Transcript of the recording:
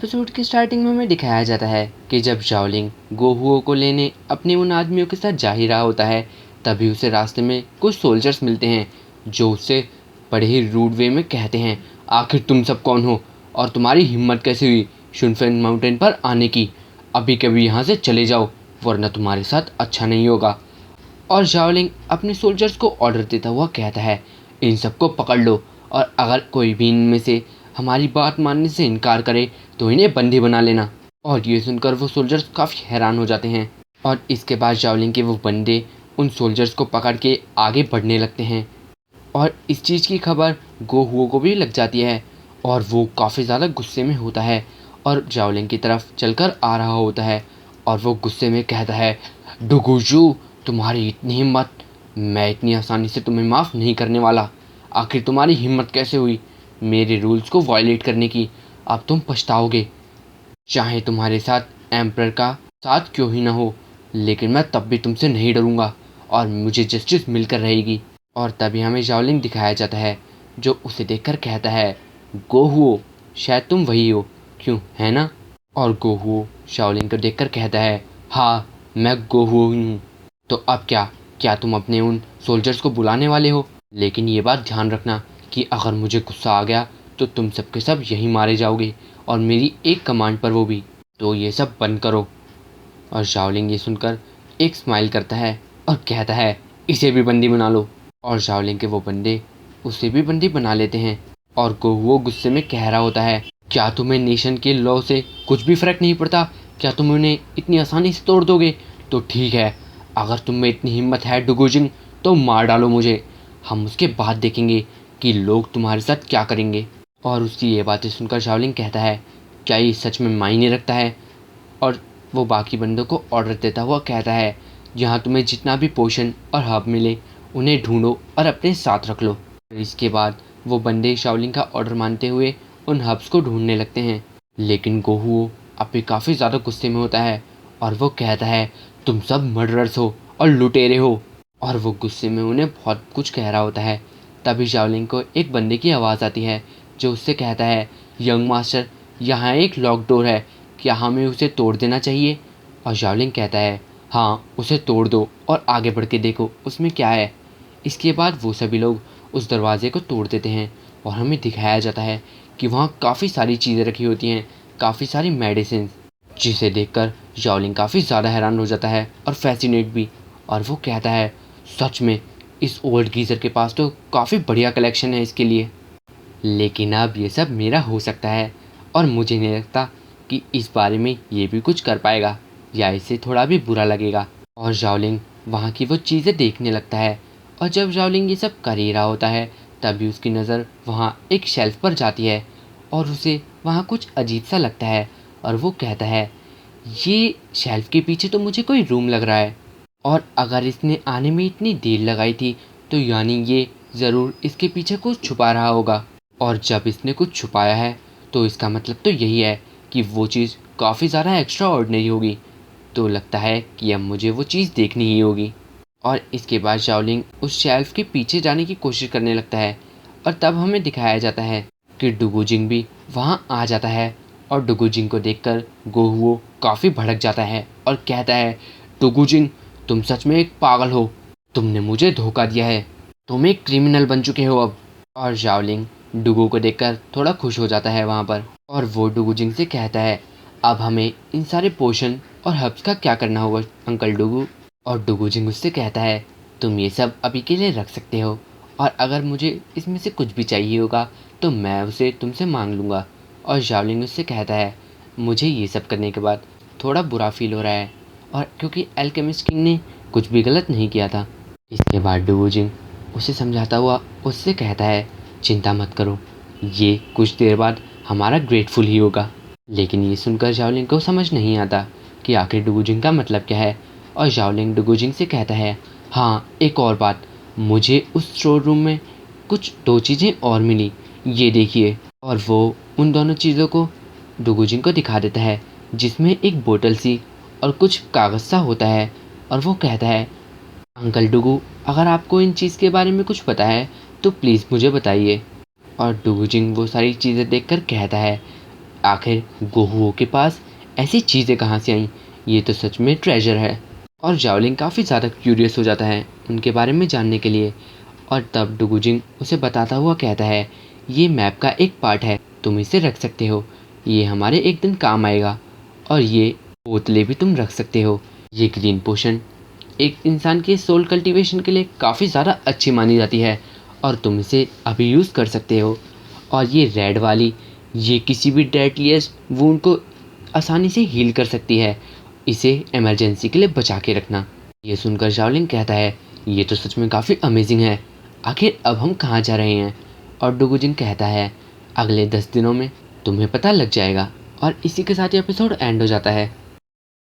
Episode की starting में हमें दिखाया जाता है कि जब जाओलिंग गोहुओ को लेने अपने उन आदमियों के साथ जा ही रहा होता है, तभी उसे रास्ते में कुछ सोल्जर्स मिलते हैं जो उससे बड़े ही रूड वे में कहते हैं, आखिर तुम सब कौन हो और तुम्हारी हिम्मत कैसे हुई शुनफेन माउंटेन पर आने की? अभी कभी यहाँ से चले जाओ वरना तुम्हारे साथ अच्छा नहीं होगा। और जाओलिंग अपने सोल्जर्स को ऑर्डर देता हुआ कहता है, इन सबको पकड़ लो और अगर कोई भी इनमें से हमारी बात मानने से इनकार करे तो इन्हें बंदी बना लेना। और ये सुनकर वो सोल्जर्स काफ़ी हैरान हो जाते हैं और इसके बाद जाओलिंग के वो बंदे उन सोल्जर्स को पकड़ के आगे बढ़ने लगते हैं और इस चीज़ की खबर गोहुओ को भी लग जाती है और वो काफ़ी ज़्यादा गुस्से में होता है और जाओलिंग की तरफ चलकर आ रहा होता है और वो गुस्से में कहता है, डुगुजू तुम्हारी इतनी हिम्मत, मैं इतनी आसानी से तुम्हें माफ़ नहीं करने वाला। आखिर तुम्हारी हिम्मत कैसे हुई मेरे रूल्स को वायलेट करने की? अब तुम पछताओगे, चाहे तुम्हारे साथ एम्परर का साथ क्यों ही ना हो, लेकिन मैं तब भी तुमसे नहीं डरूंगा और मुझे जस्टिस मिलकर रहेगी। और तभी हमें जाओलिंग दिखाया जाता है जो उसे देखकर कहता है, गोहुओ शायद तुम वही हो, क्यों है ना? और गोहुओ शाओलिंग को देखकर कहता है, हाँ मैं गोहुओ ही हूँ। तो अब क्या क्या तुम अपने उन सोल्जर्स को बुलाने वाले हो? लेकिन ये बात ध्यान रखना कि अगर मुझे गुस्सा आ गया तो तुम सबके सब यहीं मारे जाओगे और मेरी एक कमांड पर वो भी, तो ये सब बंद करो। और शाओलिंग ये सुनकर एक स्माइल करता है और कहता है, इसे भी बंदी बना लो। और शाओलिंग के वो बंदे उसे भी बंदी बना लेते हैं और वो गुस्से में कह रहा होता है, क्या तुम्हें नेशन के लॉ से कुछ भी फ़र्क नहीं पड़ता? क्या तुम उन्हें इतनी आसानी से तोड़ दोगे? तो ठीक है, अगर तुम में इतनी हिम्मत है डुगुजिंग तो मार डालो मुझे, हम उसके बाद देखेंगे कि लोग तुम्हारे साथ क्या करेंगे। और उसकी ये बातें सुनकर शाओलिंग कहता है, क्या ये सच में मायने रखता है? और वो बाकी बंदों को ऑर्डर देता हुआ कहता है, यहाँ तुम्हें जितना भी पोशन और हब मिले उन्हें ढूंढो और अपने साथ रख लो। इसके बाद वो बंदे शाओलिंग का ऑर्डर मानते हुए उन हब्स को ढूंढने लगते हैं, लेकिन गोहुओ अब भी काफ़ी ज़्यादा गुस्से में होता है और वो कहता है, तुम सब मर्डरर्स हो और लुटेरे हो। और वो गुस्से में उन्हें बहुत कुछ कह रहा होता है। तभी शाओलिंग को एक बंदे की आवाज़ आती है जो उससे कहता है, यंग मास्टर यहाँ एक लॉक डोर है, क्या हमें उसे तोड़ देना चाहिए? और शाओलिंग कहता है, हाँ उसे तोड़ दो और आगे बढ़ के देखो उसमें क्या है। इसके बाद वो सभी लोग उस दरवाजे को तोड़ देते हैं और हमें दिखाया जाता है कि वहाँ काफ़ी सारी चीज़ें रखी होती हैं, काफ़ी सारी मेडिसिन, जिसे देखकर शाओलिंग काफ़ी ज़्यादा हैरान हो जाता है और फैसिनेट भी। और वो कहता है, सच में इस ओल्ड गीज़र के पास तो काफ़ी बढ़िया कलेक्शन है इसके लिए, लेकिन अब ये सब मेरा हो सकता है और मुझे नहीं लगता कि इस बारे में ये भी कुछ कर पाएगा या इसे थोड़ा भी बुरा लगेगा। और जाओलिंग वहाँ की वो चीज़ें देखने लगता है और जब जाओलिंग ये सब कर ही रहा होता है तभी उसकी नज़र वहाँ एक शेल्फ पर जाती है और उसे वहाँ कुछ अजीब सा लगता है और वो कहता है, ये शेल्फ के पीछे तो मुझे कोई रूम लग रहा है और अगर इसने आने में इतनी देर लगाई थी तो यानी ये ज़रूर इसके पीछे कुछ छुपा रहा होगा। और जब इसने कुछ छुपाया है तो इसका मतलब तो यही है कि वो चीज़ काफ़ी ज़्यादा एक्स्ट्रा ऑर्डिनरी होगी। तो लगता है कि अब मुझे वो चीज़ देखनी ही होगी। और इसके बाद शाओलिंग उस शेल्फ के पीछे जाने की कोशिश करने लगता है और तब हमें दिखाया जाता है कि डुगुजिंग भी वहाँ आ जाता है। और डुगुजिंग को देखकर गोहुओ काफ़ी भड़क जाता है और कहता है, डुगुजिंग तुम सच में एक पागल हो, तुमने मुझे धोखा दिया है, तुम एक क्रिमिनल बन चुके हो अब। और शाओलिंग डुगू को देखकर थोड़ा खुश हो जाता है वहाँ पर और वो डुगुजिंग से कहता है, अब हमें इन सारे पोशन और हब्स का क्या करना होगा अंकल डुगू? और डुगुजिंग उससे कहता है, तुम ये सब अभी के लिए रख सकते हो और अगर मुझे इसमें से कुछ भी चाहिए होगा तो मैं उसे तुमसे मांग लूँगा। और शाओलिंग उससे कहता है, मुझे ये सब करने के बाद थोड़ा बुरा फील हो रहा है और क्योंकि अल्केमिस्ट किंग ने कुछ भी गलत नहीं किया था। इसके बाद डुगुजिंग उसे समझाता हुआ उससे कहता है, चिंता मत करो, ये कुछ देर बाद हमारा ग्रेटफुल ही होगा। लेकिन ये सुनकर शाओलिंग को समझ नहीं आता कि आखिर डुगुजिंग का मतलब क्या है। और शाओलिंग डुगुजिंग से कहता है, हाँ एक और बात, मुझे उस स्टोर रूम में कुछ दो चीज़ें और मिली, ये देखिए। और वो उन दोनों चीज़ों को डुगुजिंग को दिखा देता है जिसमें एक बोतल सी और कुछ कागज़ सा होता है। और वो कहता है, अंकल डुगू अगर आपको इन चीज़ के बारे में कुछ पता है तो प्लीज़ मुझे बताइए। और डुगुजिंग वो सारी चीज़ें देखकर कहता है, आखिर गोहुओं के पास ऐसी चीज़ें कहाँ से आईं? ये तो सच में ट्रेजर है। और जाओलिंग काफ़ी ज़्यादा क्यूरियस हो जाता है उनके बारे में जानने के लिए। और तब डुगुजिंग उसे बताता हुआ कहता है, ये मैप का एक पार्ट है, तुम इसे रख सकते हो, ये हमारे एक दिन काम आएगा। और ये बोतलें भी तुम रख सकते हो। ये ग्रीन पोशन एक इंसान के सोल कल्टीवेशन के लिए काफ़ी ज़्यादा अच्छी मानी जाती है और तुम इसे अभी यूज़ कर सकते हो। और ये रेड वाली, ये किसी भी डेडलीस्ट वुंड को आसानी से हील कर सकती है, इसे इमरजेंसी के लिए बचा के रखना। ये सुनकर जाओलिंग कहता है, ये तो सच में काफ़ी अमेजिंग है, आखिर अब हम कहाँ जा रहे हैं? और डुगुजिन कहता है, अगले 10 दिनों में तुम्हें पता लग जाएगा। और इसी के साथ ये एपिसोड एंड हो जाता है।